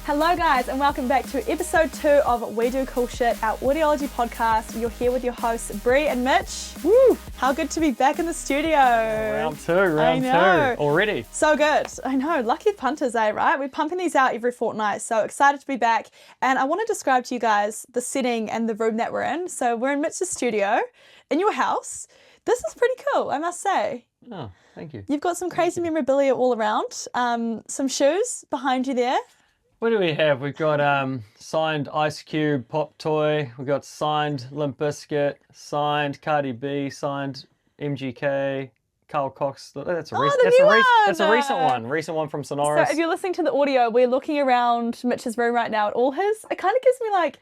Hello guys and welcome back to episode 2 of We Do Cool Shit, our Audiology podcast. You're here with your hosts Bree and Mitch. Woo! How good to be back in the studio. Round two already. So good. I know, lucky punters, right? We're pumping these out every fortnight, so excited to be back. And I want to describe to you guys the setting and the room that we're in. So we're in Mitch's studio, in your house. This is pretty cool, I must say. Oh, thank you. You've got some crazy memorabilia all around. Some shoes behind you there. What do we have? We've got signed Ice Cube Pop Toy. We've got signed Limp Bizkit, signed Cardi B, signed MGK, Carl Cox. That's a recent one. Recent one from Sonoris. So if you're listening to the audio, we're looking around Mitch's room right now at all his. It kind of gives me like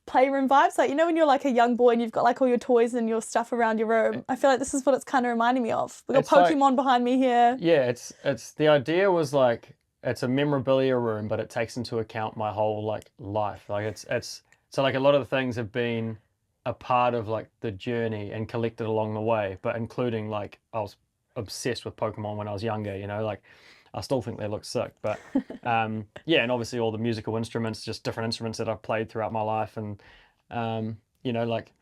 playroom vibes. Like, you know when you're like a young boy and you've got like all your toys and your stuff around your room? I feel like this is what it's kind of reminding me of. We've got Pokemon behind me here. Yeah, it's the idea was like, it's a memorabilia room, but it takes into account my whole like life. Like it's so like a lot of the things have been a part of like the journey and collected along the way, but including like I was obsessed with Pokemon when I was younger, you know, like I still think they look sick, but yeah, and obviously all the musical instruments, just different instruments that I've played throughout my life, and you know, like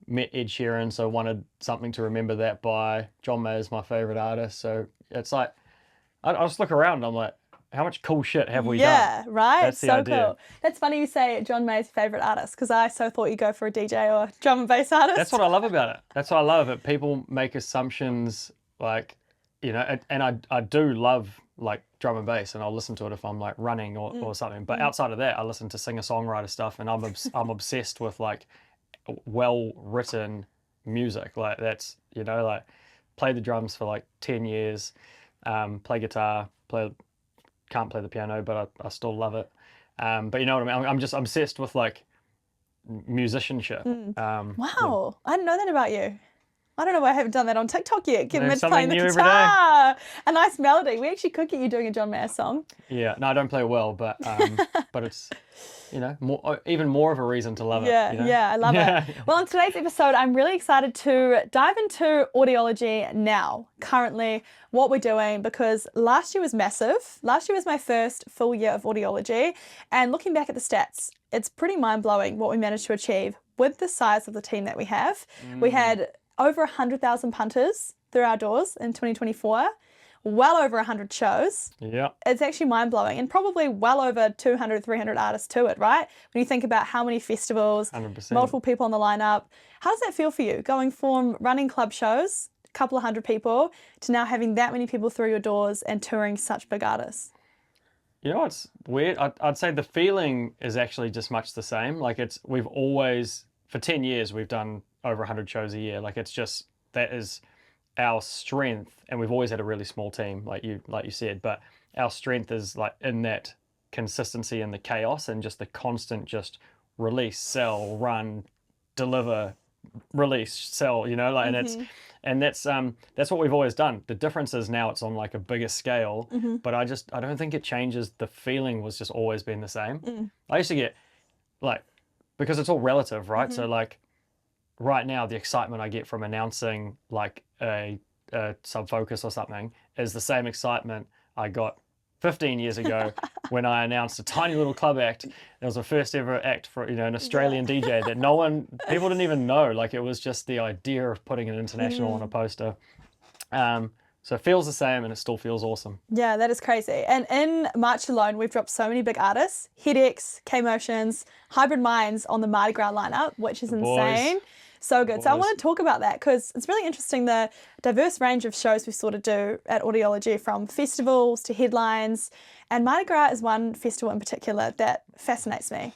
met Ed Sheeran, so wanted something to remember that by. John Mayer's my favorite artist, so it's like I just look around and I'm like, how much cool shit have we done? Yeah, right? That's the so idea. Cool. That's funny you say John Mayer's favourite artist, because I so thought you'd go for a DJ or drum and bass artist. That's what I love about it. That's what I love. It. People make assumptions, like, you know, and I do love like drum and bass, and I'll listen to it if I'm like running or something. But outside of that, I listen to singer-songwriter stuff, and I'm obsessed with like well-written music. Like that's, you know, like played the drums for like 10 years, play guitar, can't play the piano, but I still love it. But you know what I mean? I'm just obsessed with like musicianship. Wow, I didn't know that about you. I don't know why I haven't done that on TikTok yet. Get Mitch playing the new guitar. A nice melody. We actually could get you doing a John Mayer song. Yeah, no, I don't play well, but but it's, you know, even more of a reason to love it. You know? Yeah, I love it. Well, on today's episode, I'm really excited to dive into audiology now, currently, what we're doing, because last year was massive. Last year was my first full year of audiology, and looking back at the stats, it's pretty mind-blowing what we managed to achieve with the size of the team that we have. We had over 100,000 punters through our doors in 2024. Well over 100 shows. Yeah. It's actually mind-blowing, and probably well over 200, 300 artists to it, right? When you think about how many festivals, 100%. multiple people on the lineup. How does that feel for you, going from running club shows, a couple of hundred people, to now having that many people through your doors and touring such big artists? You know, it's weird. I'd say the feeling is actually just much the same. Like we've always, for 10 years, we've done over 100 shows a year. Like it's just, that is our strength, and we've always had a really small team, like you said, but our strength is like in that consistency and the chaos and just the constant just release, sell, run, deliver, release, sell, you know, like, and that's what we've always done. The difference is now it's on like a bigger scale, but I don't think it changes. The feeling was just always been the same. I used to get like, because it's all relative, right? So like right now, the excitement I get from announcing like a Sub Focus or something is the same excitement I got 15 years ago when I announced a tiny little club act. It was the first ever act for, you know, an Australian DJ that people didn't even know. Like it was just the idea of putting an international on a poster. So it feels the same, and it still feels awesome. Yeah, that is crazy. And in March alone, we've dropped so many big artists: Headaches, K-Motions, Hybrid Minds on the Mardi Gras lineup, which is insane. So good. So I want to talk about that, because it's really interesting, the diverse range of shows we sort of do at Audiology, from festivals to headlines. And Mardi Gras is one festival in particular that fascinates me.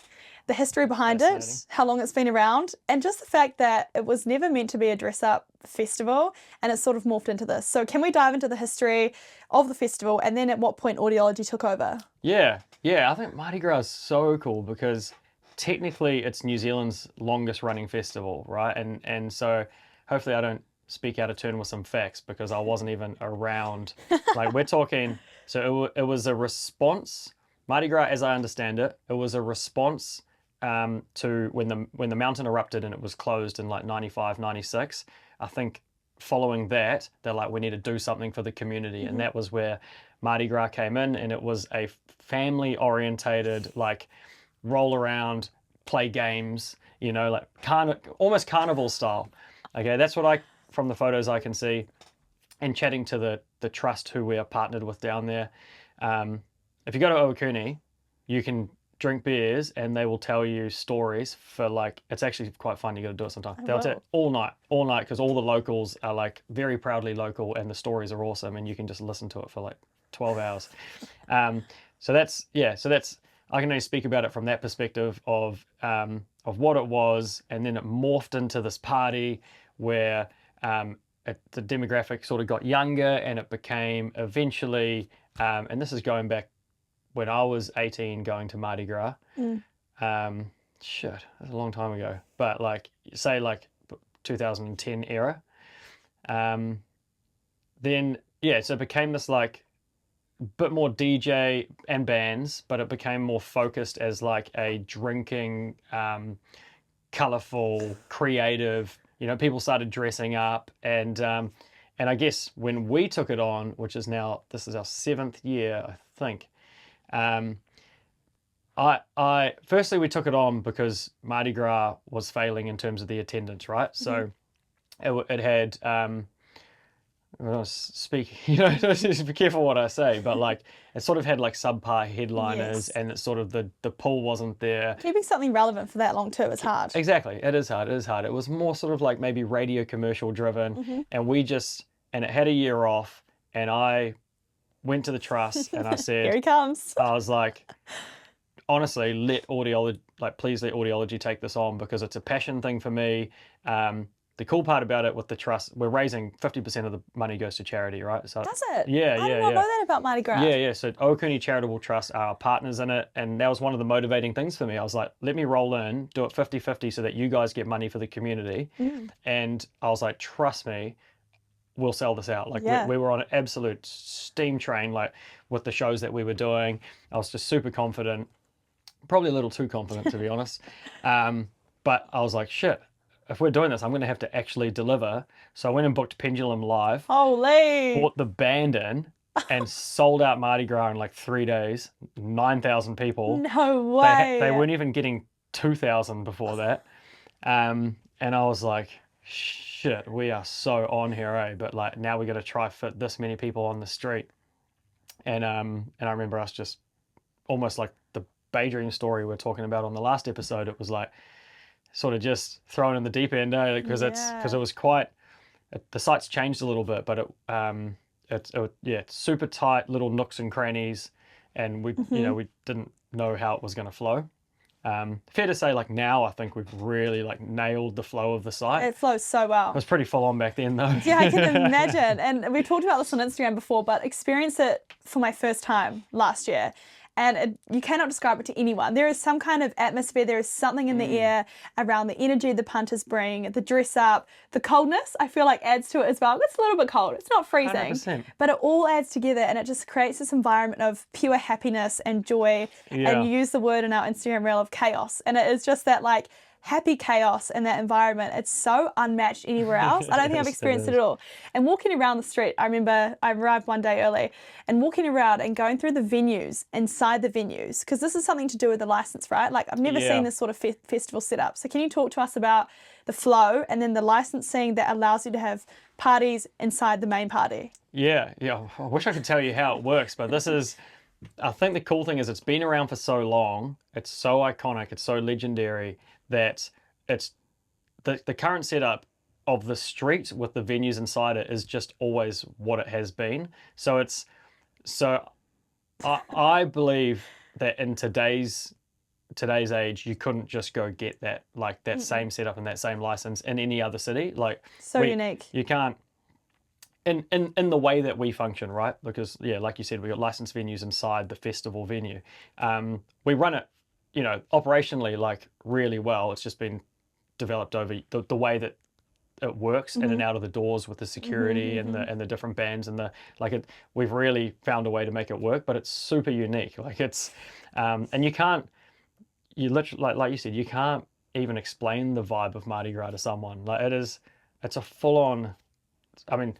The history behind it, how long it's been around, and just the fact that it was never meant to be a dress-up festival, and it's sort of morphed into this. So can we dive into the history of the festival, and then at what point Audiology took over? Yeah. I think Mardi Gras is so cool because technically it's New Zealand's longest running festival, right? And so hopefully I don't speak out of turn with some facts, because I wasn't even around. Like we're talking, so it was a response. Mardi Gras, as I understand it, it was a response to when the mountain erupted and it was closed in like 95, 96. I think following that, they're like, we need to do something for the community. And that was where Mardi Gras came in, and it was a family orientated, like roll around, play games, you know, like almost carnival style. Okay, that's what from the photos I can see, and chatting to the trust who we are partnered with down there. If you go to Okuni, you can drink beers and they will tell you stories for like, it's actually quite fun. You got to do it sometime. They'll tell it all night, because all the locals are like very proudly local, and the stories are awesome, and you can just listen to it for like 12 hours. So that's I can only speak about it from that perspective of what it was, and then it morphed into this party where the demographic sort of got younger, and it became eventually, and this is going back when I was 18 going to Mardi Gras. Shit, that's a long time ago. But like, say like 2010 era. Then, yeah, so it became this like bit more DJ and bands, but it became more focused as like a drinking, colorful, creative, you know, people started dressing up, and I guess when we took it on, which is now, this is our 7th year, I think. I firstly, we took it on because Mardi Gras was failing in terms of the attendance, right? So it had, speak, you know, just be careful what I say, but like it sort of had like subpar headliners, and it's sort of the pull wasn't there. Keeping something relevant for that long too is hard. Exactly, it is hard. It is hard. It was more sort of like maybe radio commercial driven, and it had a year off, and I went to the trust and I said, here he comes. I was like, honestly, please let Audiology take this on, because it's a passion thing for me. The cool part about it with the trust, we're raising 50% of the money goes to charity, right? So does it? Yeah, I did not know that about Mardi Gras. Yeah. So Okuni Charitable Trust are our partners in it, and that was one of the motivating things for me. I was like, let me roll in, do it 50-50 so that you guys get money for the community. And I was like, trust me, we'll sell this out. Like we were on an absolute steam train, like with the shows that we were doing. I was just super confident, probably a little too confident to be honest. But I was like, shit, if we're doing this, I'm going to have to actually deliver. So I went and booked Pendulum Live. Holy! Brought the band in and sold out Mardi Gras in like 3 days. 9,000 people. No way! They weren't even getting 2,000 before that. And I was like, shit, we are so on here, eh? But like now we got to try fit this many people on the street. And I remember us just almost like the Daydream story we're talking about on the last episode. It was like sort of just thrown in the deep end, because it was quite. The site's changed a little bit, but it's super tight little nooks and crannies, and we we didn't know how it was going to flow. Fair to say, like now I think we've really like nailed the flow of the site. It flows so well. It was pretty full on back then though. Yeah, I can imagine. And we talked about this on Instagram before, but experienced it for my first time last year. And you cannot describe it to anyone. There is some kind of atmosphere, there is something in the air around the energy the punters bring, the dress up, the coldness, I feel like adds to it as well. It's a little bit cold, it's not freezing, 100%. But it all adds together, and it just creates this environment of pure happiness and joy. And you use the word in our Instagram reel of chaos. And it is just that like happy chaos in that environment. It's so unmatched anywhere else. I don't think I've experienced it at all. And walking around the street, I remember I arrived one day early and walking around and going through the venues, inside the venues, because this is something to do with the license, right? Like I've never seen this sort of festival set up. So can you talk to us about the flow and then the licensing that allows you to have parties inside the main party? Yeah. I wish I could tell you how it works, but I think the cool thing is it's been around for so long, it's so iconic, it's so legendary, that it's the current setup of the street with the venues inside it is just always what it has been. I believe that in today's age, you couldn't just go get that same setup and that same license in any other city. Like unique. You can't in the way that we function, right? Because like you said, we got licensed venues inside the festival venue. We run it, operationally like really well. It's just been developed over the way that it works in and out of the doors with the security and the different bands and we've really found a way to make it work, but it's super unique. Like it's and you literally like you said, you can't even explain the vibe of Mardi Gras to someone. Like it's a full on I mean,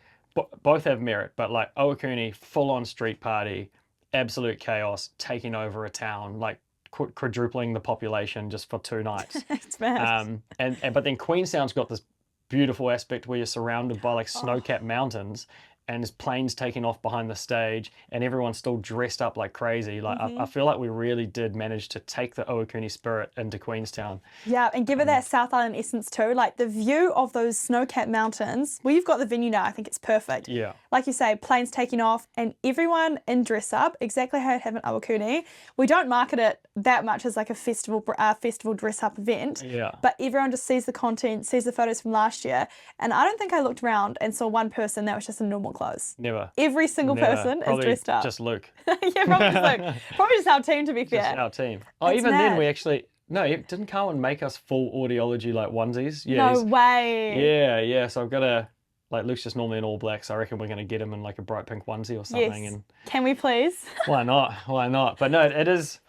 both have merit, but like Owakuni, full on street party, absolute chaos, taking over a town, like quadrupling the population just for 2 nights. It's mad. But then Queenstown's got this beautiful aspect where you're surrounded by like Oh. snow-capped mountains, and there's planes taking off behind the stage, and everyone's still dressed up like crazy. Like I feel like we really did manage to take the Owakuni spirit into Queenstown. Yeah, and give it that South Island essence too. Like the view of those snow-capped mountains. Well, you've got the venue now. I think it's perfect. Yeah. Like you say, planes taking off and everyone in dress up, exactly how you'd have an Owakuni. We don't market it that much as like a festival dress up event. Yeah. But everyone just sees the content, sees the photos from last year. And I don't think I looked around and saw one person that was just in normal clothes. Never. Every single person Probably is dressed up. just Luke. Yeah, probably just Luke. Probably just our team, to be fair. Just our team. Oh, It's even then mad. we actually... No, didn't Carwin make us full Audiology like onesies? Yeah. No way. Yeah. So I've got to... Like, Luke's just normally in all black, so I reckon we're going to get him in like a bright pink onesie or something. Yes. And Can we please? why not? Why not? But no, it is...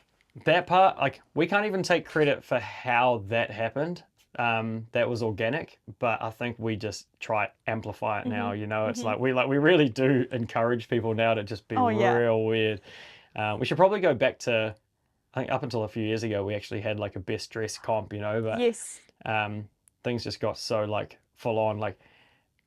That part, like, we can't even take credit for how that happened. That was organic, but I think we just try to amplify it now. You know, it's like we really do encourage people now to just be real weird. We should probably go back to, I think up until a few years ago, we actually had like a best dress comp, you know, but Yes. things just got so like full on, like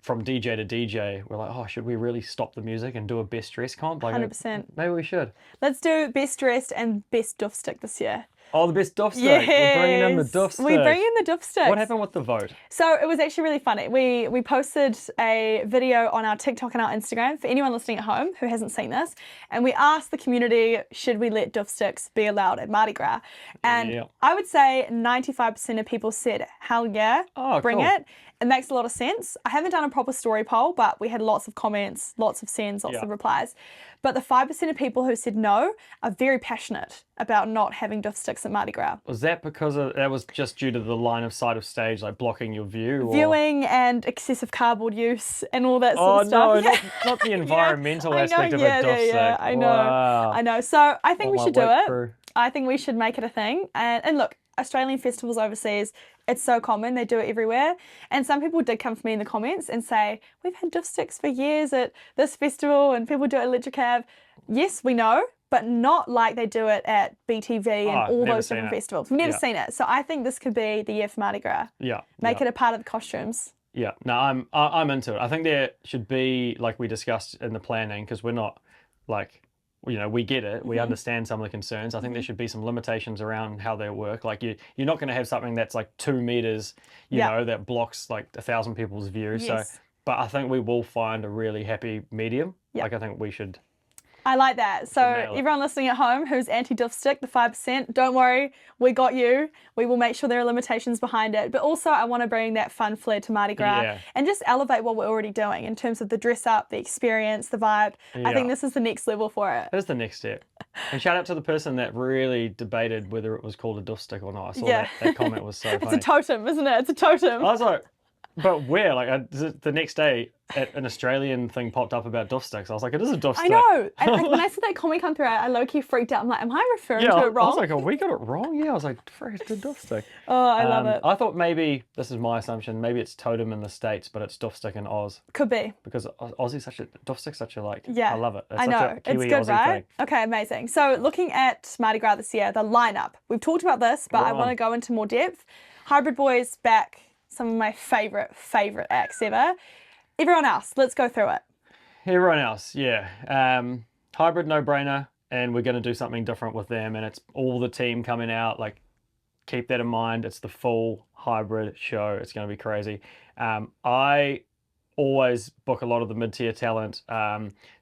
from DJ to DJ, we're like, oh, should we really stop the music and do a best dress comp? Like, 100%. maybe we should. Let's do best dressed and best doof stick this year. Oh, the best doof stick. We're bringing in the Yes. doof stick. We bring in the doof sticks. What happened with the vote? So it was actually really funny. We posted a video on our TikTok and our Instagram for anyone listening at home who hasn't seen this. And we asked the community, should we let doof sticks be allowed at Mardi Gras? And I would say 95% of people said, hell yeah, bring it. It makes a lot of sense. I haven't done a proper story poll, but we had lots of comments, lots of sends, lots of replies. But the 5% of people who said no are very passionate about not having doof sticks at Mardi Gras. Was that because that was just due to the line of sight of stage, like blocking your view? Viewing and excessive cardboard use and all that sort of stuff. No, not the environmental aspect of a doof stick. Yeah, I know. Wow. I know. So I think we should do it. Crew. I think we should make it a thing. And look, Australian festivals overseas, it's so common. They do it everywhere. And some people did come to me in the comments and say, we've had doof sticks for years at this festival and people do it at Electric Cab. Yes, we know, but not like they do it at BTV and all those different festivals. We've never seen it. So I think this could be the year for Mardi Gras. Yeah. Make it a part of the costumes. Yeah. No, I'm into it. I think there should be, like we discussed in the planning, because we're not like, you know, we get it. We understand some of the concerns. I think there should be some limitations around how they work. Like you're not going to have something that's like 2 meters, you know, that blocks like 1,000 people's view. Yes. So, but I think we will find a really happy medium. Like I think we should. I like that. So everyone listening at home who's anti-doof stick, the 5%, don't worry, we got you. We will make sure there are limitations behind it. But also I want to bring that fun flair to Mardi Gras and just elevate what we're already doing in terms of the dress up, the experience, the vibe. I think this is the next level for it. It is the next step. And shout out to the person that really debated whether it was called a doof stick or not. I saw that comment was so funny. It's a totem, isn't it? It's a totem. I was like, but where? Like the next day, an Australian thing popped up about doof sticks. I was like, it is a doof stick. I know. And like, when I saw that comment come through, I low-key freaked out. I'm like, am I referring to it wrong? I was like, oh, we got it wrong? Yeah, I was like, it's a doof stick. Oh, I love it. I thought maybe, this is my assumption, maybe it's totem in the States, but it's doof stick in Oz. Could be. Because Aussie's doof stick's such a like, I love it. It's I such know. a Kiwi it's good, Aussie right? thing. Okay, amazing. So looking at Mardi Gras this year, the lineup. We've talked about this, but I want to go into more depth. Hybrid Boys back. Some of my favorite acts ever. Everyone else, let's go through it. Everyone else, yeah. Hybrid, no-brainer, and we're going to do something different with them, and it's all the team coming out. Like, keep that in mind. It's the full Hybrid show. It's going to be crazy. I always book a lot of the mid-tier talent.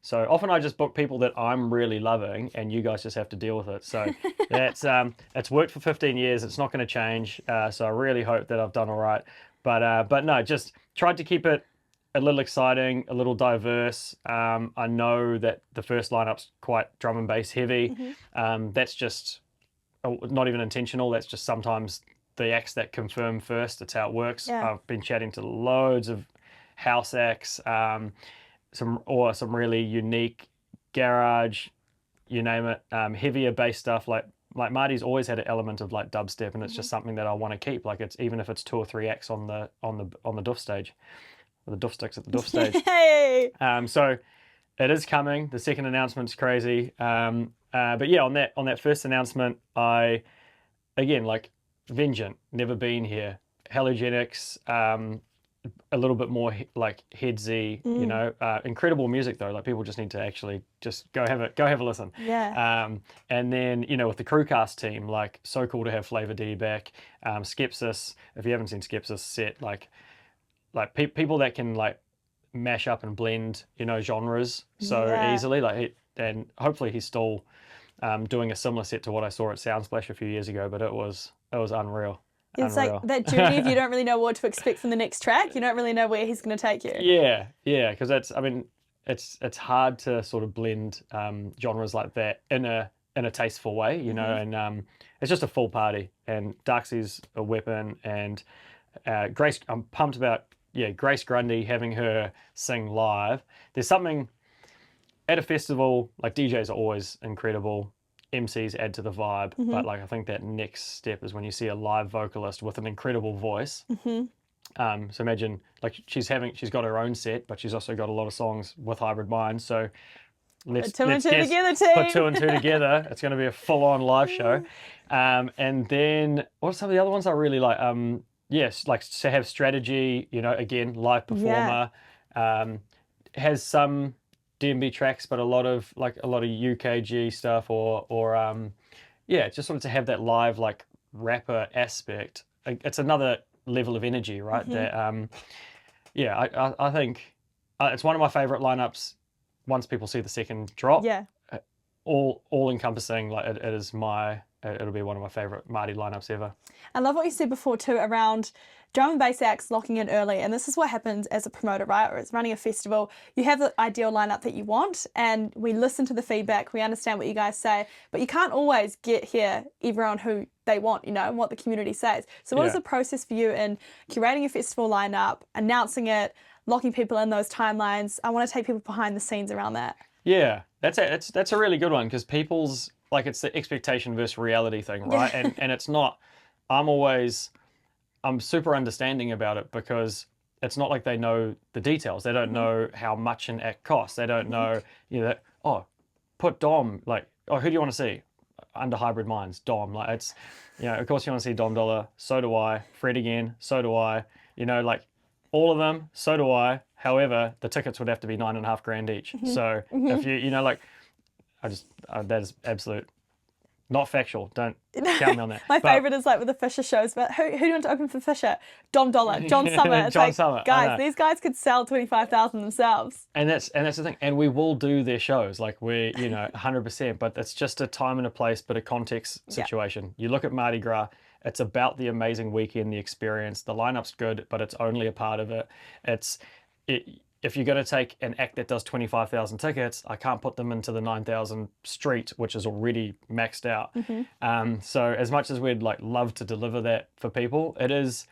So often I just book people that I'm really loving, and you guys just have to deal with it. So that's it's worked for 15 years. It's not going to change. So I really hope that I've done all right. But no, just tried to keep it a little exciting, a little diverse. I know that the first lineup's quite drum and bass heavy. That's just not even intentional. That's just sometimes the acts that confirm first. That's how it works. I've been chatting to loads of house acts, some really unique garage, you name it, heavier bass stuff. Like Marty's always had an element of like dubstep, and it's just something that I want to keep. Like it's even if it's 2 or 3 acts on the doof stage. the doof sticks at the doof stage. Hey! So it is coming. The second announcement's crazy. But yeah, on that first announcement, again, like Vengeant, never been here. Halogenics, a little bit more like headsy, you know. Incredible music though. Like people just need to actually just go have a listen. Yeah. And then with the Crewcast team, like so cool to have Flavor D back. Skepsis, if you haven't seen Skepsis set, like people that can like mash up and blend genres so easily. Like and hopefully he's still doing a similar set to what I saw at Soundsplash a few years ago. But it was unreal. It's like that journey if you don't really know what to expect from the next track. You don't really know where he's going to take you. Yeah, because it's hard to sort of blend genres like that in a tasteful way, and it's just a full party. And Darksy's a weapon, and Grace. I'm pumped about Grace Grundy having her sing live. There's something at a festival, like DJs are always incredible. MCs add to the vibe, but like I think that next step is when you see a live vocalist with an incredible voice. So imagine like she's got her own set, but she's also got a lot of songs with Hybrid Mind. So let's put 2 and 2 together, team. team. Put 2 and 2 together. It's going to be a full-on live show. And then what are some of the other ones I really like? Yes, like to have Strategy. Again, live performer. Has some DMB tracks, but a lot of UKG stuff or just sort of to have that live like rapper aspect. It's another level of energy, right? That I think it's one of my favorite lineups. Once people see the second drop, all encompassing. Like it is it'll be one of my favorite Marty lineups ever. I love what you said before too around drum and bass acts locking in early, and this is what happens as a promoter, right? Or it's running a festival. You have the ideal lineup that you want, and we listen to the feedback. We understand what you guys say, but you can't always get everyone who they want, and what the community says. So what is the process for you in curating a festival lineup, announcing it, locking people in those timelines? I want to take people behind the scenes around that. Yeah, that's a really good one because people's like it's the expectation versus reality thing, right? And it's not. I'm super understanding about it because it's not like they know the details. They don't know how much an act costs. They don't know, put Dom, like, who do you want to see? Under Hybrid Minds, Dom. Like, it's, of course you want to see Dom Dollar. So do I. Fred again. So do I. Like, all of them. So do I. However, the tickets would have to be $9,500 each. So if that is absolute. Not factual. Don't count me on that. My favourite is like with the Fisher shows, but who do you want to open for Fisher? Dom Dollar, John Summer. It's Summer. Guys, these guys could sell 25,000 themselves. And that's the thing. And we will do their shows. Like we're 100%. But it's just a time and a place, but a context situation. You look at Mardi Gras. It's about the amazing weekend, the experience. The lineup's good, but it's only a part of it. If you're going to take an act that does 25,000 tickets, I can't put them into the 9,000 street, which is already maxed out. So as much as we'd like love to deliver that for people, it is,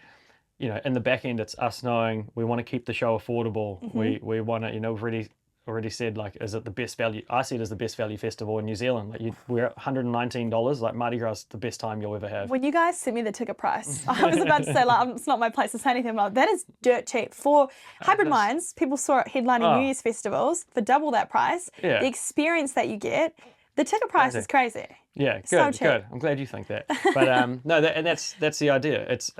in the back end, it's us knowing we want to keep the show affordable. We want to, we've already said, like, is it the best value? I see it as the best value festival in New Zealand. Like we're at $119. Like Mardi Gras is the best time you'll ever have. When you guys sent me the ticket price, I was about to say, like, it's not my place to say anything about that. Is dirt cheap for Hybrid Minds. People saw it headlining New Year's festivals for double that price. The experience that you get, the ticket price is crazy. Yeah, good, so cheap. Good. I'm glad you think that. But no, that's the idea. It's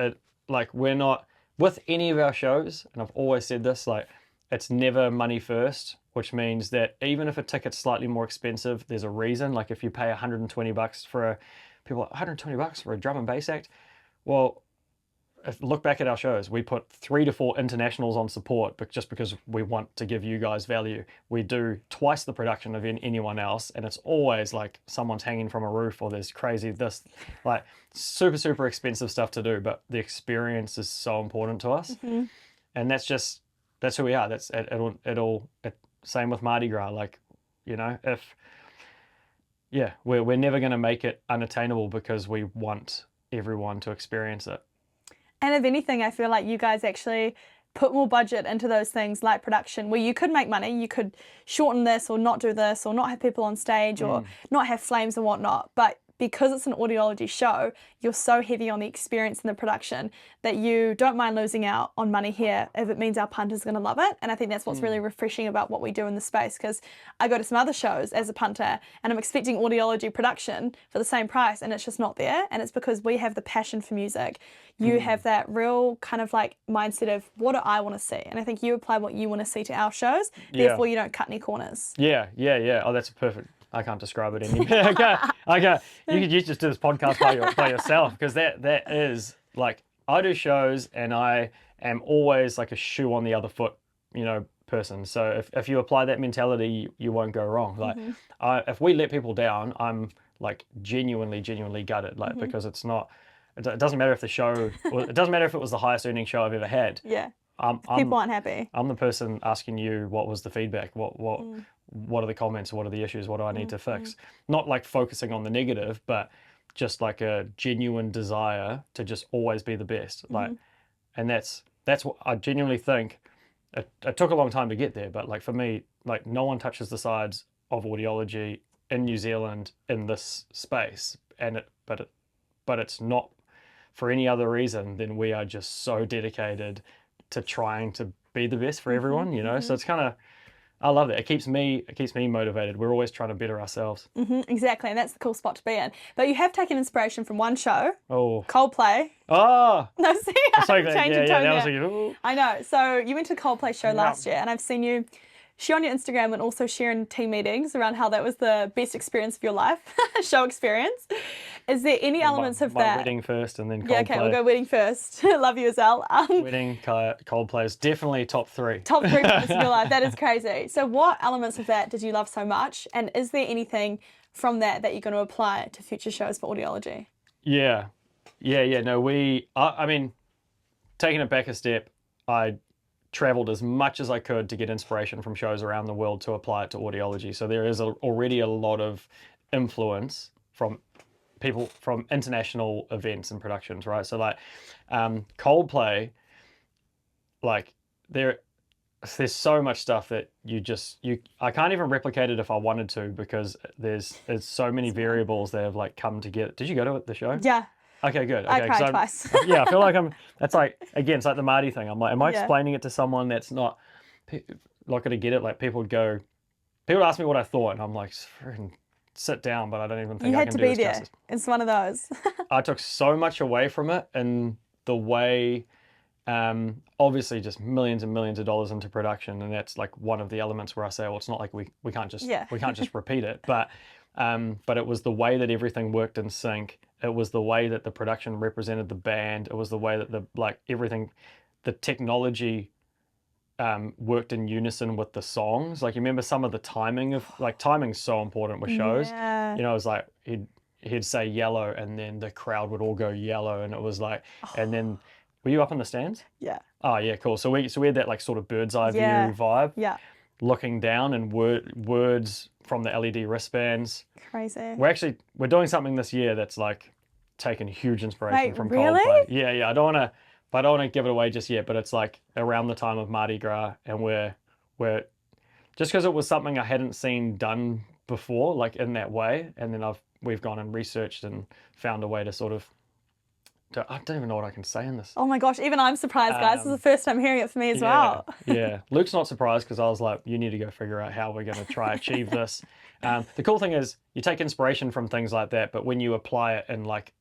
like we're not with any of our shows, and I've always said this, like it's never money first. Which means that even if a ticket's slightly more expensive, there's a reason. Like if you pay $120 for $120 for a drum and bass act, well, look back at our shows. We put 3 to 4 internationals on support, but just because we want to give you guys value. We do twice the production of anyone else, and it's always like someone's hanging from a roof or there's like super, super expensive stuff to do, but the experience is so important to us. And that's who we are. That's same with Mardi Gras, like, we're never going to make it unattainable because we want everyone to experience it. And if anything, I feel like you guys actually put more budget into those things like production where you could make money, you could shorten this or not do this or not have people on stage or not have flames and whatnot, but because it's an audiology show, you're so heavy on the experience and the production that you don't mind losing out on money here if it means our punter's going to love it. And I think that's what's really refreshing about what we do in the space, because I go to some other shows as a punter and I'm expecting audiology production for the same price and it's just not there. And it's because we have the passion for music. You have that real kind of like mindset of what do I want to see? And I think you apply what you want to see to our shows, therefore you don't cut any corners. Yeah. Oh, that's perfect. I can't describe it any better. I can't. You just do this podcast by yourself, because that is like, I do shows and I am always like a shoe on the other foot, person. So if you apply that mentality, you won't go wrong. Like, if we let people down, I'm like genuinely gutted. Like, because it's not. It doesn't matter if the show. It doesn't matter if it was the highest earning show I've ever had. Yeah. People aren't happy. I'm the person asking you what was the feedback, what are the comments, what are the issues, what do I need to fix? Not like focusing on the negative, but just like a genuine desire to just always be the best. Like, and that's what I genuinely think. It took a long time to get there, but like for me, like no one touches the sides of audiology in New Zealand in this space, but it's not for any other reason than we are just so dedicated to trying to be the best for everyone, So it's kind of, I love that. It keeps me motivated. We're always trying to better ourselves. Exactly, and that's the cool spot to be in. But you have taken inspiration from one show, Coldplay. Oh, no, see, I'm changing tone there. I know. So you went to the Coldplay show last year, and I've seen you share on your Instagram and also share in team meetings around how that was the best experience of your life, show experience. Is there any elements of that? Wedding first and then Coldplay. Yeah, okay, we'll go wedding first. Love you as well. Wedding, Coldplay is definitely top 3. Top 3 moments of your life. That is crazy. So what elements of that did you love so much? And is there anything from that you're going to apply to future shows for audiology? Yeah. No, I mean, taking it back a step, I traveled as much as I could to get inspiration from shows around the world to apply it to audiology. So there is already a lot of influence from people from international events and productions, right? So like Coldplay, like there's so much stuff that I can't even replicate it if I wanted to, because there's so many variables that have like come together. Did you go to the show? Yeah. Okay, good. I cried twice. Yeah, I feel like that's like, again, it's like the Marty thing. I'm like, am I explaining it to someone that's not going to get it? Like people would ask me what I thought, and I'm like, sit down, but I don't even think I can do this justice. You had to be there. It's one of those. I took so much away from it, and the way, obviously just millions and millions of dollars into production, and that's like one of the elements where I say, well, it's not like we can't just repeat it, but it was the way that everything worked in sync. It was the way that the production represented the band. It was the way that the technology worked in unison with the songs. Like, you remember some of the timing of, like, timing's so important with shows. Yeah. It was like he'd say yellow, and then the crowd would all go yellow, and it was like, and then were you up in the stands? Yeah. Oh yeah, cool. So we had that like sort of bird's eye view vibe. Yeah. Looking down, and words from the LED wristbands. Crazy. We're doing something this year that's like taken huge inspiration from really? Coldplay. Yeah. I don't want to give it away just yet, but it's like around the time of Mardi Gras, and we're just because it was something I hadn't seen done before, like in that way, and then we've gone and researched and found a way to sort of. I don't even know what I can say in this. Oh my gosh, even I'm surprised, guys. This is the first time hearing it for me as well. Yeah, Luke's not surprised, because I was like, you need to go figure out how we're going to try achieve this. The cool thing is you take inspiration from things like that, but when you apply it in like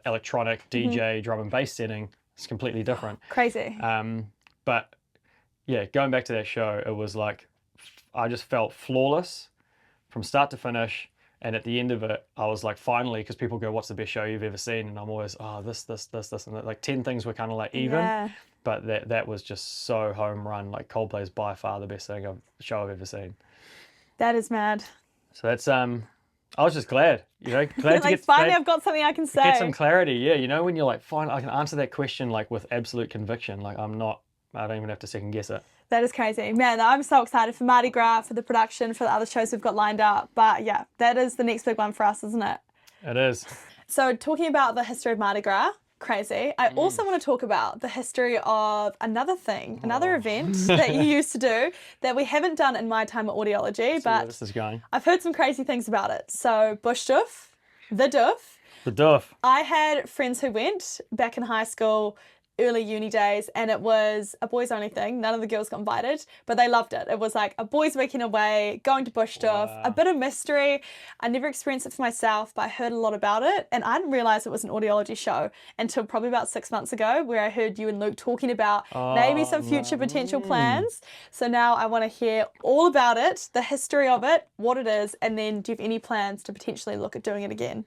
electronic DJ drum and bass setting, it's completely different. Crazy. But yeah, going back to that show, it was like, I just felt flawless from start to finish. And at the end of it, I was like, finally, because people go, what's the best show you've ever seen? And I'm always, this, and that. Like 10 things were kind of like even. Yeah. But that was just so home run. Like, Coldplay is by far the best show I've ever seen. That is mad. So that's, I was just glad like, finally I've got something I can say. Get some clarity. Yeah, when you're like, fine, I can answer that question like with absolute conviction. Like, I don't even have to second guess it. That is crazy. Man, I'm so excited for Mardi Gras, for the production, for the other shows we've got lined up. But yeah, that is the next big one for us, isn't it? It is. So talking about the history of Mardi Gras, crazy. I also want to talk about the history of another event that you used to do that we haven't done in my time at Audiology. But this is going. I've heard some crazy things about it. So Bush Doof. The Doof. The Doof. I had friends who went back in high school, early uni days, and it was a boys only thing. None of the girls got invited, but they loved it. It was like a boys weekend away, going to bush stuff, a bit of mystery. I never experienced it for myself, but I heard a lot about it, and I didn't realize it was an audiology show until probably about 6 months ago, where I heard you and Luke talking about maybe some future potential plans. So now I want to hear all about it, the history of it, what it is, and then do you have any plans to potentially look at doing it again?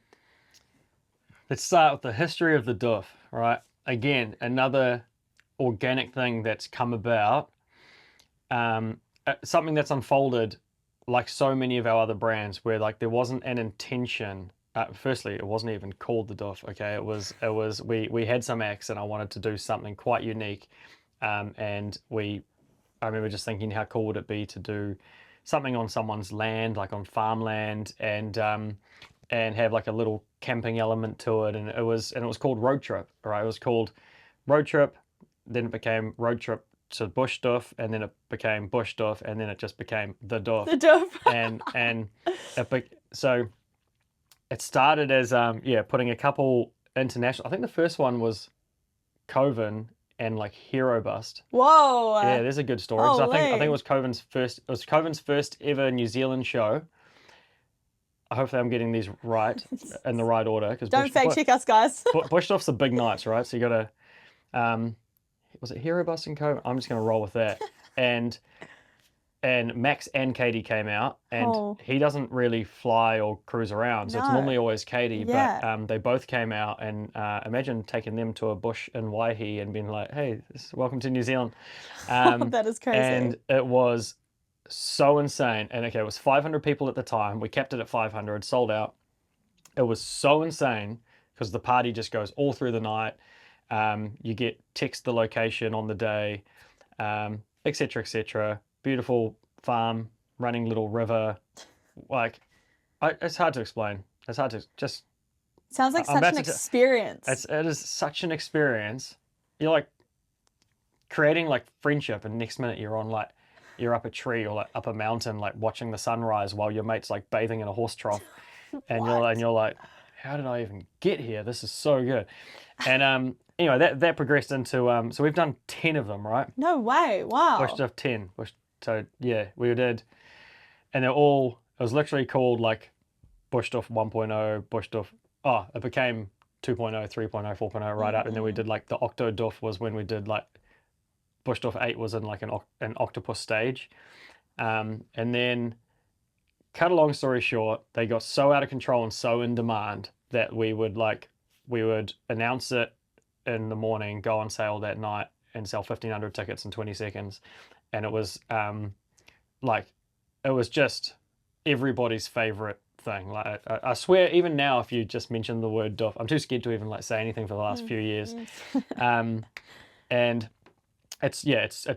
Let's start with the history of the Doof, right? Again, another organic thing that's come about, something that's unfolded like so many of our other brands, where like there wasn't an intention. Firstly, it wasn't even called the Doof. Okay, we had some acts, and I wanted to do something quite unique, and I remember just thinking, how cool would it be to do something on someone's land, like on farmland, and have like a little camping element to it, and it was called Road Trip, right? It was called Road Trip, then it became Road Trip to Bush Doof, and then it became Bush Doof, and then it just became the Doof. The Doof. and so it started as putting a couple international. I think the first one was Coven and like Hero Bust. Whoa. Yeah, there's a good story. So I think it was Coven's first. It was Coven's first ever New Zealand show. Hopefully I'm getting these right in the right order. Don't fact check us, guys. Bush Doff's the big nights, right? So you got to, was it Hero Bus and Co? I'm just going to roll with that. And Max and Katie came out, and he doesn't really fly or cruise around, so it's normally always Katie. Yeah. But they both came out, and imagine taking them to a bush in Waihi and being like, "Hey, welcome to New Zealand." That is crazy. And it was so insane. And okay, it was 500 people at the time. We kept it at 500, sold out. It was so insane because the party just goes all through the night. You get text the location on the day, etc., etc. Beautiful farm, running little river. Like, it's hard to explain. It's hard to just. Sounds like such an experience. It is such an experience. You're like creating like friendship, and next minute you're up a tree or like up a mountain, like watching the sunrise while your mate's like bathing in a horse trough, and you're like, how did I even get here? This is so good. And anyway, that progressed into so we've done 10 of them, right? No way! Wow. Bush Doof 10. So yeah, we did, and they're all. It was literally called like Bush Doof 1.0, Bush Doof. Oh, it became 2.0, 3.0, 4.0 right up, and then we did like the Octo Doof was when we did like Bush Doof 8 was in like an octopus stage, and then cut a long story short, they got so out of control and so in demand that we would announce it in the morning, go on sale that night, and sell 1,500 tickets in 20 seconds, and it was it was just everybody's favorite thing. Like I swear, even now, if you just mention the word Doof, I'm too scared to even like say anything for the last few years, and it's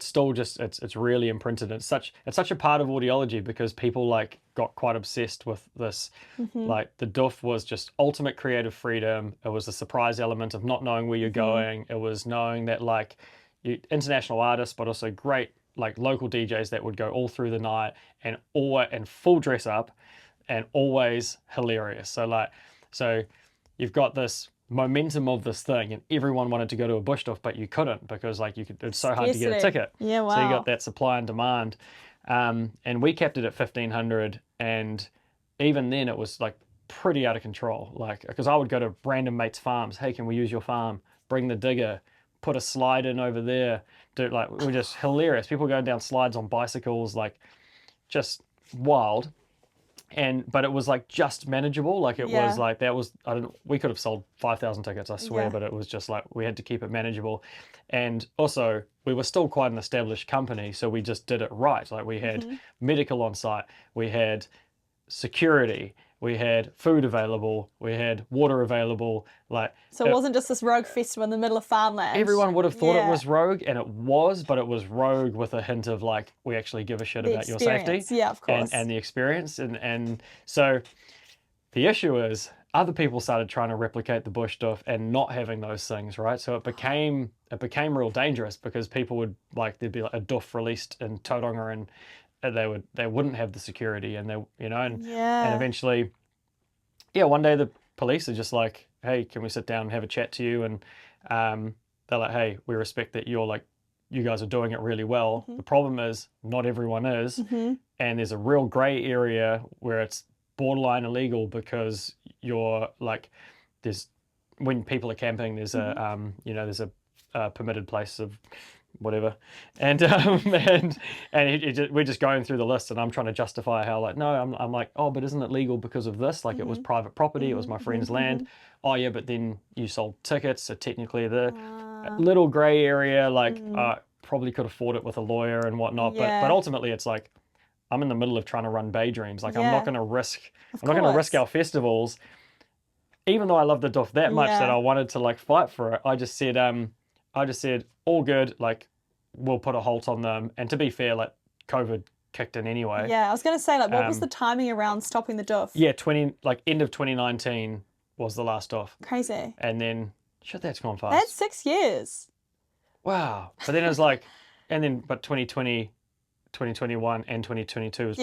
still just it's really imprinted. It's such a part of audiology because people like got quite obsessed with this. Like the Doof was just ultimate creative freedom. It was the surprise element of not knowing where you're going. It was knowing that like international artists, but also great like local DJs that would go all through the night and full dress up and always hilarious. So you've got this momentum of this thing, and everyone wanted to go to a Bush Doof, but you couldn't because like it's so hard to get a ticket. Yeah, wow. So you got that supply and demand, and we kept it at 1,500, and even then it was like pretty out of control. Like because I would go to random mates' farms. Hey, can we use your farm? Bring the digger. Put a slide in over there. We're just hilarious. People going down slides on bicycles, like just wild. But it was like just manageable. Like it was like we could have sold 5,000 tickets, I swear, but it was just like we had to keep it manageable. And also we were still quite an established company, so we just did it right. Like we had medical on site, we had security, we had food available, we had water available. So it wasn't just this rogue festival in the middle of farmland. Everyone would have thought it was rogue, and it was, but it was rogue with a hint of like, we actually give a shit about your safety. Yeah, of course. And the experience. And so the issue is other people started trying to replicate the Bush Doof and not having those things, right? So it became real dangerous because people would like, there'd be like a Doof released in Tauranga, and they wouldn't have the security, and and eventually, one day police are just like, hey, can we sit down and have a chat to you? And they're like, hey, we respect that you guys are doing it really well. The problem is not everyone is. And there's a real gray area where it's borderline illegal because you're like, when people are camping, there's there's a permitted place of whatever, and we're just going through the list, and I'm trying to justify how like, no, I'm like, oh, but isn't it legal because of this? Like it was private property, it was my friend's land. Oh yeah, but then you sold tickets, so technically the little gray area, like probably could afford it with a lawyer and whatnot, but ultimately it's like, I'm in the middle of trying to run Bay Dreams. Like I'm not going to risk our festivals, even though I love the Duff that much that I wanted to like fight for it. I just said all good, like we'll put a halt on them. And to be fair, like COVID kicked in anyway. Yeah, I was going to say, like, what was the timing around stopping the Duff? Yeah, end of 2019 was the last Duff. Crazy. And then shit, that's gone fast. That's 6 years. Wow. But then it was like, but 2020, 2021 and 2022 was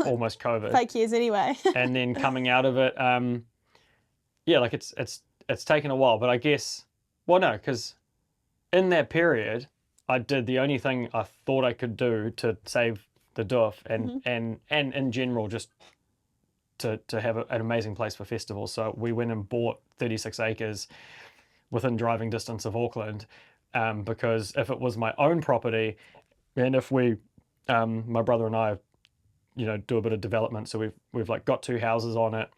almost COVID. Fake years anyway. And then coming out of it, like it's taken a while, but I guess, well, no, because in that period, I did the only thing I thought I could do to save the Duff and in general just to have an amazing place for festivals. So we went and bought 36 acres within driving distance of Auckland, because if it was my own property, and if we, my brother and I, do a bit of development, so we've like got 2 houses on it,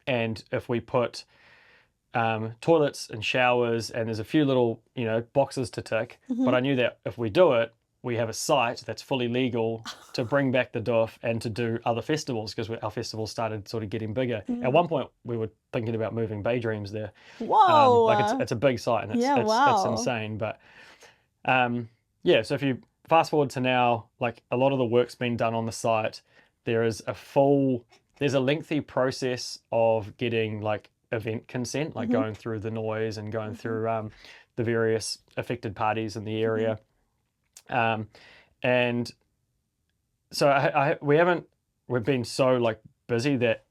and if we put toilets and showers, and there's a few little boxes to tick, but I knew that if we do it, we have a site that's fully legal to bring back the Duff and to do other festivals, because our festivals started sort of getting bigger. At one point we were thinking about moving Bay Dreams there. Whoa. Like it's a big site, and it's insane, but so if you fast forward to now, like a lot of the work's been done on the site. There's a lengthy process of getting like event consent, like going through the noise and going through the various affected parties in the area. And so we've been so like busy that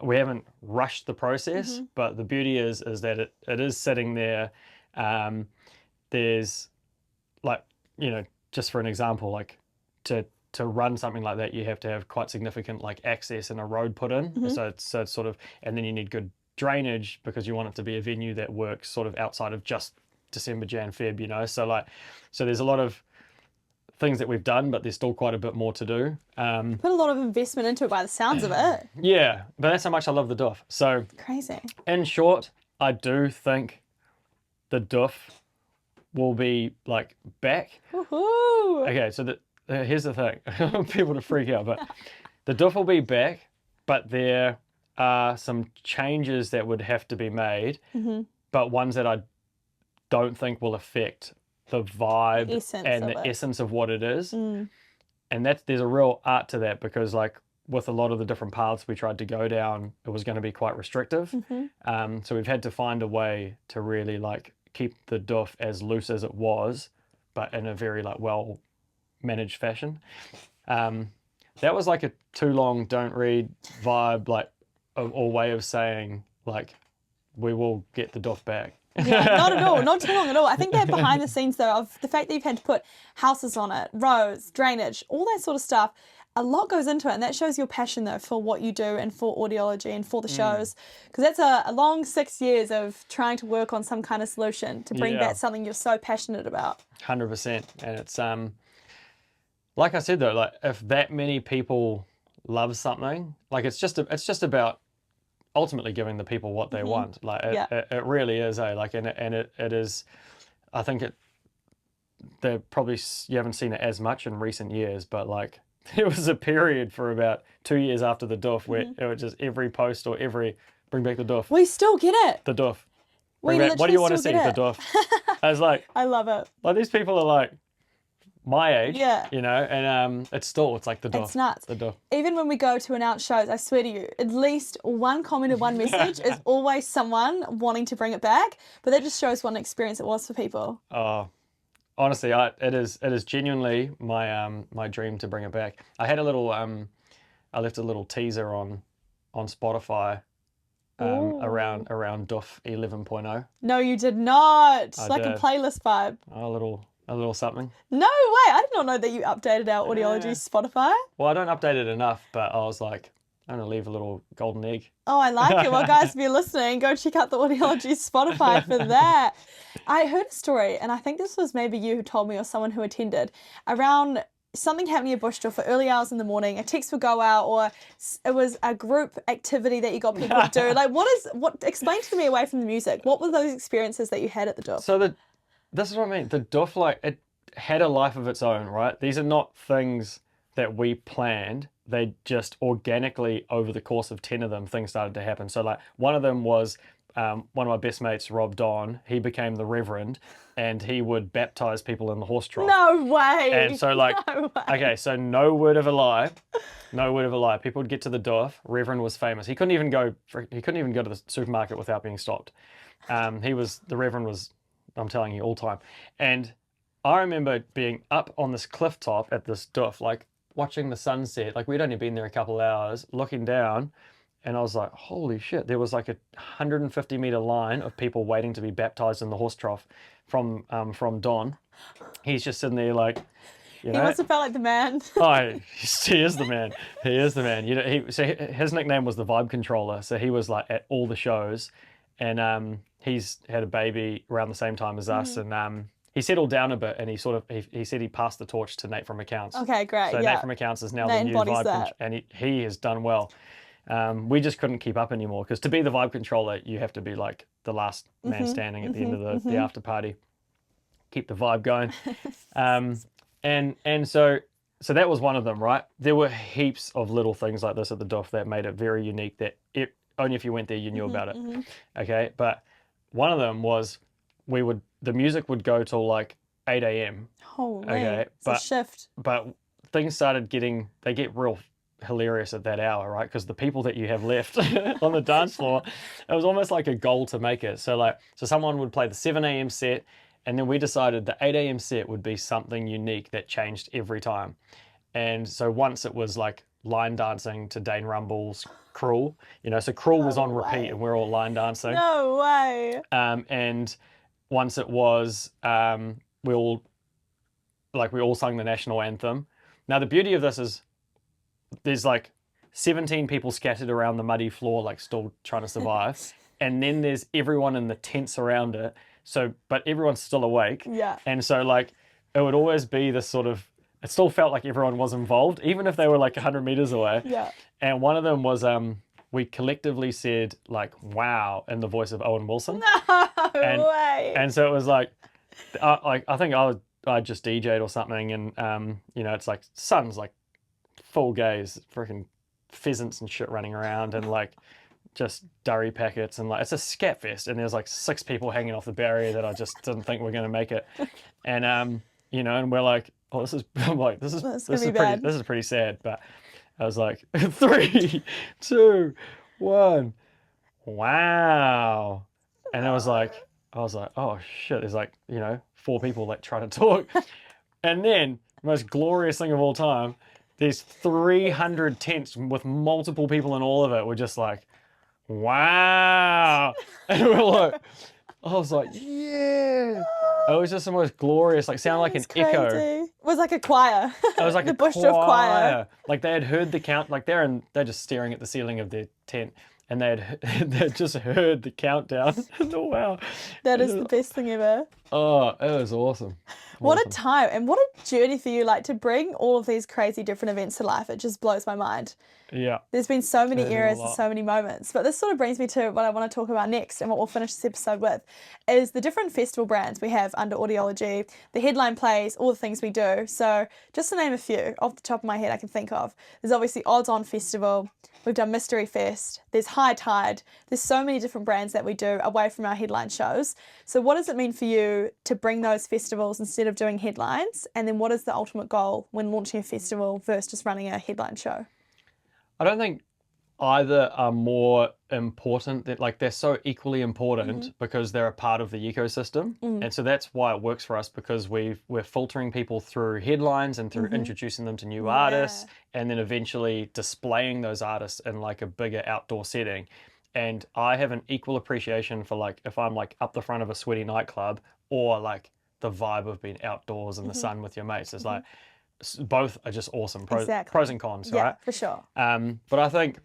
we haven't rushed the process, but the beauty is that it is sitting there. There's like, just for an example, like to run something like that, you have to have quite significant like access and a road put in. So it's sort of, and then you need good drainage because you want it to be a venue that works sort of outside of just December, Jan, Feb, so there's a lot of things that we've done, but there's still quite a bit more to do. Put a lot of investment into it by the sounds of it. Yeah, but that's how much I love the Duff. So crazy. In short, I do think the Duff will be like back. Woohoo! Okay, so here's the thing. I don't want people to freak out, but the Duff will be back, but there are some changes that would have to be made, but ones that I don't think will affect the vibe and the essence of what it is. And there's a real art to that, because like with a lot of the different paths we tried to go down, it was going to be quite restrictive. So we've had to find a way to really like keep the Duff as loose as it was, but in a very like well managed fashion. That was like a too long don't read vibe, like or way of saying like we will get the Duff back. Yeah, not at all, not too long at all. I think that behind the scenes though, of the fact that you've had to put houses on it, roads, drainage, all that sort of stuff, a lot goes into it, and that shows your passion though for what you do and for Audiology and for the shows, because that's a long 6 years of trying to work on some kind of solution to bring back something you're so passionate about. 100%, and it's like I said though, like if that many people love something, like it's just about ultimately giving the people what they want. Like it really is, like, and it is, I think they're probably, you haven't seen it as much in recent years, but like there was a period for about 2 years after the Duff where it was just every post or every bring back the Duff. We still get it. The Duff. What do you want to see? The Duff. I was like, I love it. Like these people are like my age, and it's like the Duff. It's nuts. The Duff. Even when we go to announce shows, I swear to you, at least one comment or one message is always someone wanting to bring it back. But that just shows what an experience it was for people. Oh, honestly, it is genuinely my dream to bring it back. I had a little I left a little teaser on Spotify around Duff 11.0. No, you did not. I like did. a playlist vibe. A little something. No way. I did not know that you updated our Audiology Spotify. Well, I don't update it enough, but I was like, I'm going to leave a little golden egg. Oh, I like it. Well, guys, if you're listening, go check out the Audiology Spotify for that. I heard a story, and I think this was maybe you who told me or someone who attended, around something happening at Bush for early hours in the morning. A text would go out, or it was a group activity that you got people to do. Like, explain to me away from the music. What were those experiences that you had at the Duff? So this is what I mean. The Duff, like, it had a life of its own, right? These are not things that we planned. They just organically, over the course of 10 of them, things started to happen. So like one of them was one of my best mates, Rob Don, he became the Reverend and he would baptize people in the horse trough. No way. And so like, no way. Okay, so no word of a lie. People would get to the Duff. Reverend was famous. He couldn't even go to the supermarket without being stopped. The Reverend was, I'm telling you, all time. And I remember being up on this cliff top at this Duff, like watching the sunset. Like we'd only been there a couple of hours, looking down, and I was like, holy shit, there was like a 150-meter line of people waiting to be baptized in the horse trough from Don. He's just sitting there like, He must have felt like the man. Oh, he is the man. He is the man. You know, his nickname was the Vibe Controller. So he was like at all the shows, and he's had a baby around the same time as us, and he settled down a bit, and he said he passed the torch to Nate from Accounts. Okay, great. So Nate from Accounts is now the new Vibe Controller, and he has done well. We just couldn't keep up anymore, because to be the Vibe Controller, you have to be like the last man standing at the end of the after party. Keep the vibe going. And so that was one of them, right? There were heaps of little things like this at the Duff that made it very unique, that only if you went there you knew about it. Okay, but one of them was the music would go till like 8 a.m. Holy, okay, it's a shift. But things started they get real hilarious at that hour, right? Because the people that you have left on the dance floor, it was almost like a goal to make it. So someone would play the 7 a.m. set, and then we decided the 8 a.m. set would be something unique that changed every time. And so once it was like line dancing to Dane Rumble's Cruel, so Cruel was on repeat and we're all line dancing. No way. And once it was, we all sung the national anthem. Now the beauty of this is there's like 17 people scattered around the muddy floor, like still trying to survive. And then there's everyone in the tents around it. So, but everyone's still awake. Yeah. And so like, it would always be this sort of, it still felt like everyone was involved, even if they were like 100 meters away. Yeah. And one of them was, we collectively said like, wow, in the voice of Owen Wilson. No way. And so it was like I think I just DJ'd or something. And, it's like sun's like full gaze, freaking pheasants and shit running around, and like, just durry packets, and like it's a scat fest, and there's like 6 people hanging off the barrier that I just didn't think we're going to make it. And and we're like, oh, this is pretty sad. But I was like, 3, 2, 1, wow. And I was like, oh shit, there's like 4 people like trying to talk. And then the most glorious thing of all time, there's 300 tents with multiple people in all of it. We're just like, wow. And we're like, I was like, yeah. It was just the most glorious, like sounded like an echo. It was like a choir. It was like the Bush Drift choir. Like they had heard the count, like they're just staring at the ceiling of their tent, and they'd just heard the countdown. Wow. That is the best thing ever. Oh, it was awesome. What a time, and what a journey for you, like to bring all of these crazy different events to life. It just blows my mind. Yeah. There's been so many eras and so many moments, but this sort of brings me to what I want to talk about next, and what we'll finish this episode with is the different festival brands we have under Audiology, the headline plays, all the things we do. So just to name a few off the top of my head I can think of, there's obviously Odds On Festival, we've done Mystery Fest, there's High Tide, there's so many different brands that we do away from our headline shows. So what does it mean for you to bring those festivals instead of doing headlines? And then what is the ultimate goal when launching a festival versus just running a headline show? I don't think either are more important. They're so equally important because they're a part of the ecosystem. And so that's why it works for us, because we're filtering people through headlines and through introducing them to new artists, and then eventually displaying those artists in like a bigger outdoor setting. And I have an equal appreciation for like if I'm like up the front of a sweaty nightclub or like the vibe of being outdoors in the sun with your mates. It's like both are just awesome. Pros and cons, Yeah, right? for sure. But I think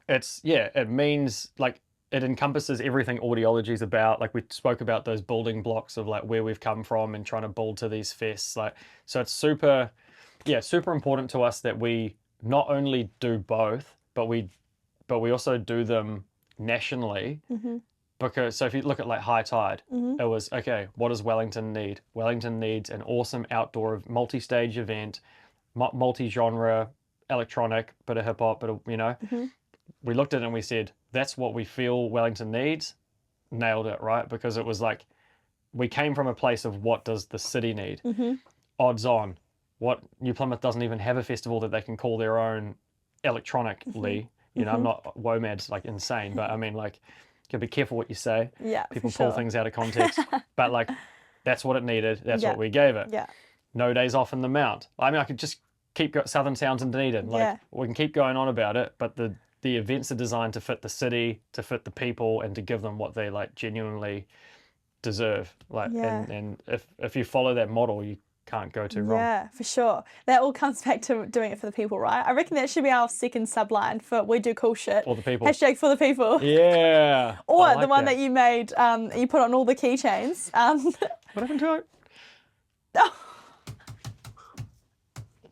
it means like it encompasses everything audiology is about. Like we spoke about those building blocks of like where we've come from and trying to build to these fests. Like, so it's super important to us that we not only do both, but we also do them nationally. Because so if you look at like High Tide, it was okay. What does Wellington need? Wellington needs an awesome outdoor multi-stage event, multi-genre, electronic, bit of hip hop, bit of we looked at it and we said, that's what we feel Wellington needs. Nailed it, right? Because it was like, we came from a place of what does the city need? Odds on, what New Plymouth doesn't even have a festival that they can call their own electronically. You know, I'm not WOMAD's like insane, but I mean like, you gotta be careful what you say. Yeah, people pull things out of context. But like, that's what it needed. That's what we gave it. Yeah. No days off in the Mount. I mean, I could just keep Southern Sounds in Dunedin. Like we can keep going on about it, but the events are designed to fit the city, to fit the people, and to give them what they like genuinely deserve. Like, and if you follow that model, you can't go too wrong. Yeah, for sure. That all comes back to doing it for the people, right? I reckon that should be our second subline for we do cool shit. For the people. Hashtag for the people. Yeah. Or like the one that you made, you put on all the keychains. What happened to it?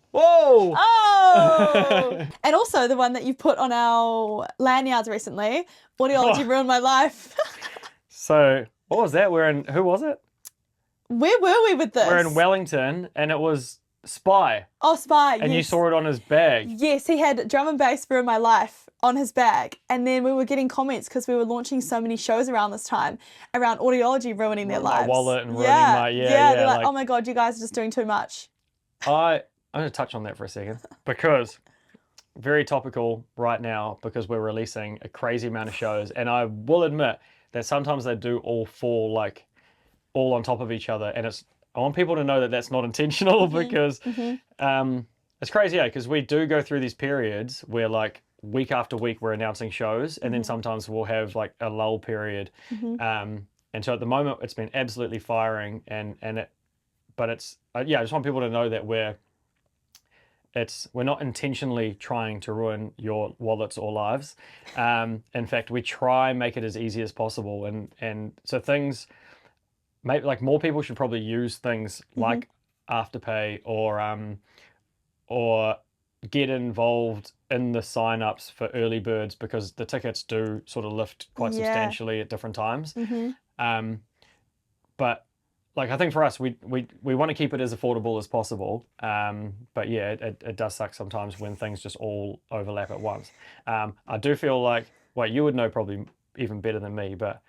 Whoa! Oh! And also the one that you put on our lanyards recently. Audiology ruined my life. So, what was that? Who was it? Where were we with this? We're in Wellington, and it was Spy. Oh, Spy, And you saw it on his bag. Yes, he had Drum and Bass Ruined My Life on his bag. And then we were getting comments because we were launching so many shows around this time around audiology ruining their lives. My wallet and ruining my... Yeah, they're like, oh my God, you guys are just doing too much. I'm going to touch on that for a second because very topical right now because we're releasing a crazy amount of shows. And I will admit that sometimes they do all fall like all on top of each other. And I want people to know that that's not intentional because it's crazy, because we do go through these periods where like week after week we're announcing shows and then sometimes we'll have like a lull period. And so at the moment it's been absolutely firing but it's, I just want people to know that we're not intentionally trying to ruin your wallets or lives. In fact, we try and make it as easy as possible. And so things, maybe like more people should probably use things like Afterpay or get involved in the sign-ups for early birds because the tickets do sort of lift quite substantially at different times. But like, I think for us, we want to keep it as affordable as possible. But yeah, it does suck sometimes when things just all overlap at once. I do feel like, well, you would know probably even better than me, but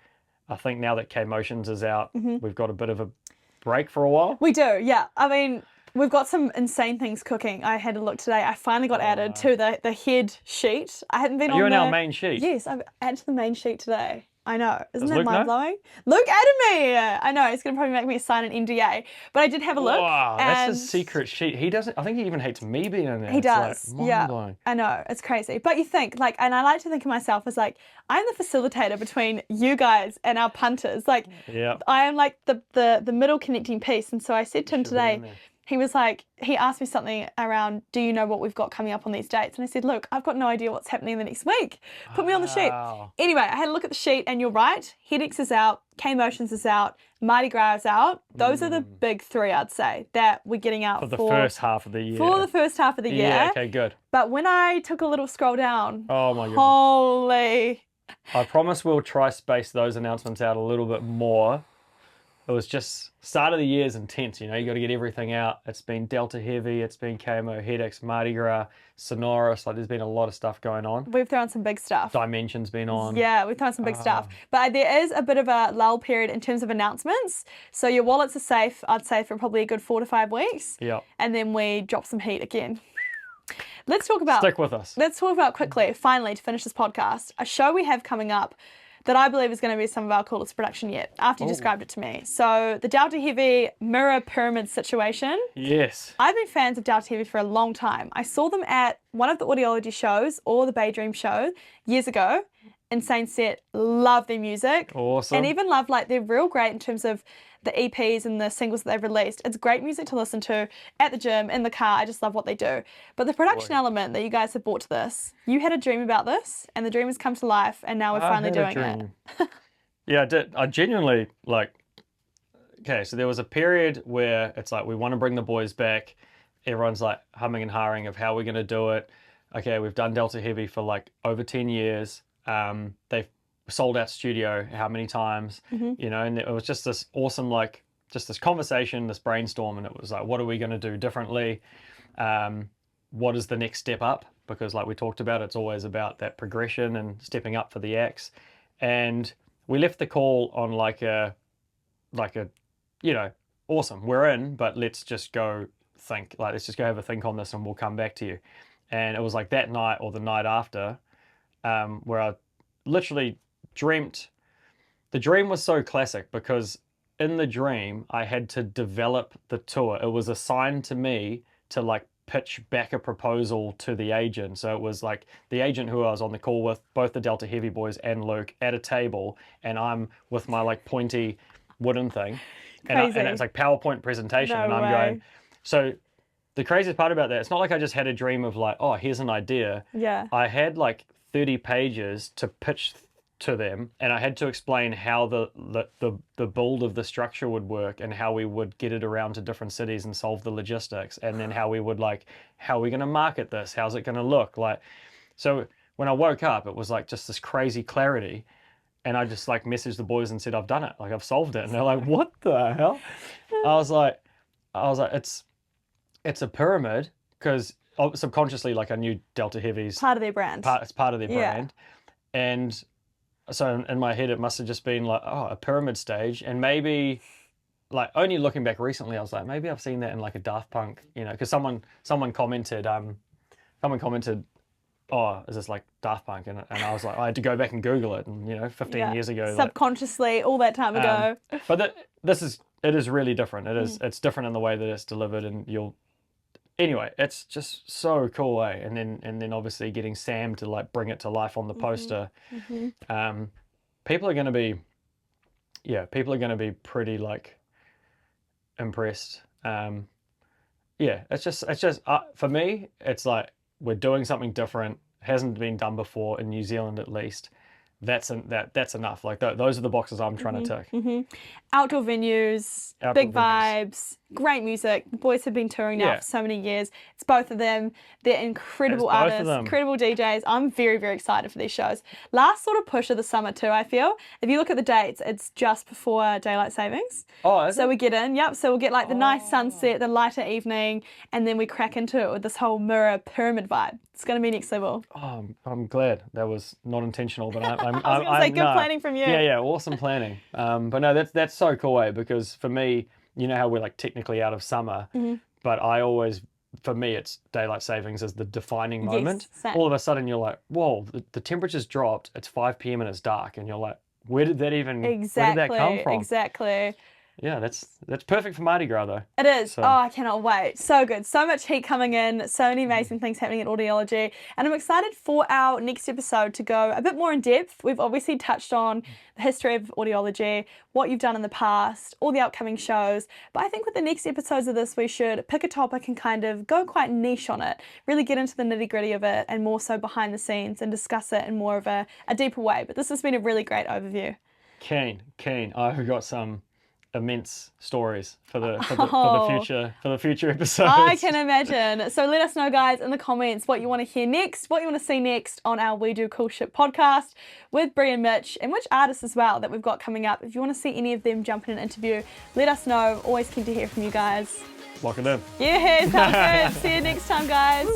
I think now that K-Motions is out, we've got a bit of a break for a while. We do, yeah. I mean, we've got some insane things cooking. I had a look today. I finally got added to the head sheet. I hadn't been on You're in our main sheet. Yes, I've added to the main sheet today. I know. Isn't that Luke mind-blowing? Luke added me. I know. He's going to probably make me sign an NDA. But I did have a look. Wow, that's a secret sheet. He doesn't, I think he even hates me being in there. He does. Like, mind-blowing. I know. It's crazy. But you think, like, and I like to think of myself as like, I'm the facilitator between you guys and our punters. Like, I am like the middle connecting piece. And so I said to him today, he was like, he asked me something around, do you know what we've got coming up on these dates? And I said, look, I've got no idea what's happening the next week. Put me on the sheet. Anyway, I had a look at the sheet and you're right. Headaches is out, K-Motions is out, Mardi Gras is out. Those are the big three, I'd say, that we're getting out for the first half of the year. For the first half of the year. Yeah, okay, good. But when I took a little scroll down, oh my goodness. Holy. I promise we'll try space those announcements out a little bit more. It was just, start of the year is intense, you know, you got to get everything out. It's been Delta Heavy, it's been KMO, Headaches, Mardi Gras, Sonorous, like there's been a lot of stuff going on. We've thrown some big stuff. Dimension's been on. Yeah, we've thrown some big stuff. But there is a bit of a lull period in terms of announcements. So your wallets are safe, I'd say, for probably a good 4 to 5 weeks. Yeah. And then we drop some heat again. Let's talk about... Stick with us. Let's talk about quickly, finally, to finish this podcast, a show we have coming up that I believe is going to be some of our coolest production yet, after you described it to me. So the Delta Heavy mirror pyramid situation. Yes. I've been fans of Delta Heavy for a long time. I saw them at one of the Audiology shows or the Bay Dream show years ago, insane set, love their music. Awesome. And even love, like, they're real great in terms of the EPs and the singles that they've released. It's great music to listen to at the gym, in the car. I just love what they do. But the production element that you guys have brought to this, you had a dream about this, and the dream has come to life, and now we're finally doing it. Yeah, I did. I genuinely, like, okay, so there was a period where it's like, we want to bring the boys back. Everyone's like humming and hawing of how we're going to do it. Okay, we've done Delta Heavy for like over 10 years. They've sold out studio how many times, you know, and it was just this awesome, like, just this conversation, this brainstorm, and it was like, what are we going to do differently? What is the next step up? Because like we talked about, it's always about that progression and stepping up for the acts. And we left the call on like a, you know, awesome, we're in, but let's just go think, like, let's just go have a think on this and we'll come back to you. And it was like that night or the night after, where I literally dreamt. The dream was so classic because in the dream, I had to develop the tour. It was assigned to me to like pitch back a proposal to the agent. So it was like the agent who I was on the call with, both the Delta Heavy boys and Luke, at a table, and I'm with my like pointy wooden thing. And it's like PowerPoint presentation, and I'm going. So the craziest part about that, it's not like I just had a dream of like, oh, here's an idea. Yeah. I had like 30 pages to pitch to them, and I had to explain how the build of the structure would work and how we would get it around to different cities and solve the logistics, and then how we would like, how are we going to market this? How's it going to look like? So when I woke up, it was like just this crazy clarity. And I just like messaged the boys and said, I've done it. Like, I've solved it. And they're like, what the hell? I was like, it's a pyramid, because subconsciously, like, I knew Delta Heavy's part of their brand. It's part of their brand. And so in my head, it must have just been like, oh, a pyramid stage. And maybe, like, only looking back recently, I was like, maybe I've seen that in like a Daft Punk, you know, because someone commented, oh, is this like Daft Punk? And I was like, I had to go back and Google it, and you know, 15 years ago. Subconsciously, like, all that time ago. But it is really different. It's different in the way that it's delivered, and anyway, it's just so cool, eh? And then obviously getting Sam to like bring it to life on the poster. People are going to be pretty like impressed. It's just for me, it's like, we're doing something different, hasn't been done before in New Zealand at least. That's enough. Like those are the boxes I'm trying to tick. Outdoor venues, big vibes, great music. The boys have been touring now for so many years. It's both of them. They're incredible artists, incredible DJs. I'm very, very excited for these shows. Last sort of push of the summer too, I feel. If you look at the dates, it's just before daylight savings. Oh, is it? So we get in, so we'll get like the nice sunset, the lighter evening, and then we crack into it with this whole mirror pyramid vibe. It's going to be next level. Oh, I'm glad. That was not intentional, but I'm I was going to say, good planning from you. Yeah, awesome planning. But no, that's so cool, eh? Because for me, you know how we're like technically out of summer, but for me, it's daylight savings is the defining moment. Yes, all of a sudden, you're like, whoa, the temperature's dropped. It's 5 p.m. and it's dark, and you're like, where did that come from? Exactly. Yeah, that's perfect for Mardi Gras though. It is. So. Oh, I cannot wait. So good. So much heat coming in. So many amazing things happening at Audiology. And I'm excited for our next episode to go a bit more in depth. We've obviously touched on the history of Audiology, what you've done in the past, all the upcoming shows. But I think with the next episodes of this, we should pick a topic and kind of go quite niche on it, really get into the nitty-gritty of it, and more so behind the scenes, and discuss it in more of a deeper way. But this has been a really great overview. Keen. I've got some immense stories for the future episodes. I can imagine. So let us know, guys, in the comments what you want to hear next, what you want to see next on our We Do Cool Shit podcast with Brie and Mitch, and which artists as well that we've got coming up. If you want to see any of them jump in an interview, let us know. Always keen to hear from you guys. Lock it in. Yeah, sounds good. See you next time, guys.